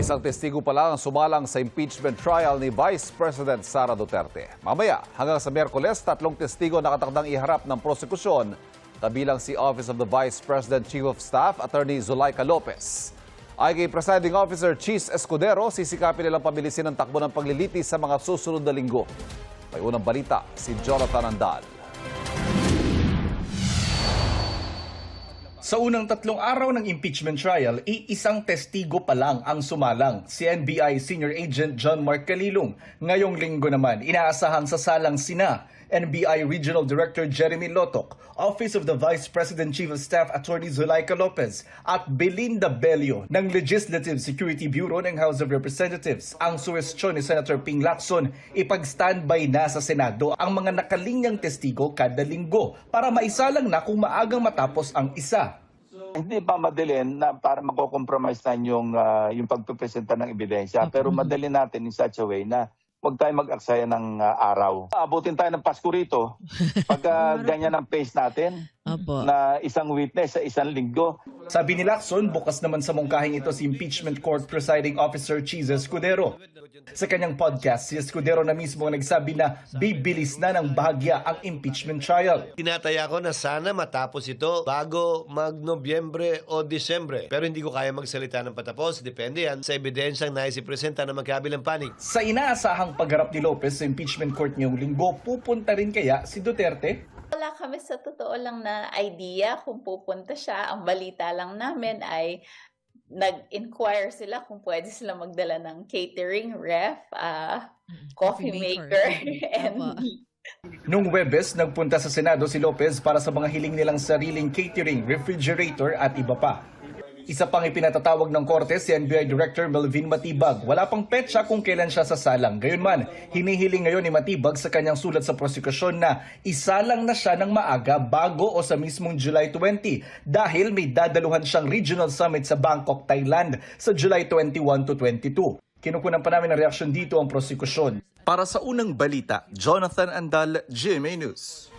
Isang testigo pa lang ang sumalang sa impeachment trial ni Vice President Sara Duterte. Mamaya, hanggang sa Miyerkules, 3 testigo nakatakdang iharap ng prosekusyon, kabilang si Office of the Vice President Chief of Staff, Attorney Zulaika Lopez. Ay kay Presiding Officer Cheese Escudero, sisikapin nilang pabilisin ang takbo ng paglilitis sa mga susunod na linggo. May unang balita, si Jonathan Andal. Sa unang 3 araw ng impeachment trial, iisang testigo pa lang ang sumalang, si NBI Senior Agent John Mark Calilong. Ngayong linggo naman, inaasahang sasalang sina NBI Regional Director Jeremy Lotoc, Office of the Vice President Chief of Staff Attorney Zulaika Lopez at Belinda Bello ng Legislative Security Bureau ng House of Representatives. Ang suwestyon ni Senator Ping Lacson, ipag-standby na sa Senado ang mga nakalinyang testigo kada linggo para maisalang na kung maagang matapos ang isa. Hindi pa madalin na para mako-compromise na yung pagpipresenta ng ebidensya. Pero madalin natin in such a way na huwag tayo mag-aksaya ng araw. Abutin tayo ng Pasko rito pag ganyan ang pace natin na isang witness sa isang linggo. Sabi ni Lacson, bukas naman sa mungkahing ito si Impeachment Court Presiding Officer Cheese Escudero. Sa kanyang podcast, si Escudero na mismo nagsabi na bibilis na ng bahagya ang impeachment trial. Tinataya ko na sana matapos ito bago mag-Nobyembre o Disyembre. Pero hindi ko kaya magsalita ng patapos. Depende yan sa ebidensyang naisipresenta ng magkabilang panig. Sa inaasahang pagharap ni Lopez sa impeachment court ngayong linggo, pupunta rin kaya si Duterte? Wala kami sa totoo lang na idea kung pupunta siya. Ang balita lang namin ay nag-inquire sila kung pwede sila magdala ng catering, ref, coffee maker, and Noong Huwebes, nagpunta sa Senado si Lopez para sa mga hiling nilang sariling catering, refrigerator at iba pa. Isa pang ipinatatawag ng korte si NBI Director Melvin Matibag. Wala pang petsa kung kailan siya sasalang. Gayunman, hinihiling ngayon ni Matibag sa kanyang sulat sa prosekusyon na isalang na siya ng maaga bago o sa mismong July 20 dahil may dadaluhan siyang regional summit sa Bangkok, Thailand sa July 21 to 22. Kinukunan pa namin ang reaksyon dito ang prosekusyon. Para sa unang balita, Jonathan Andal, GMA News.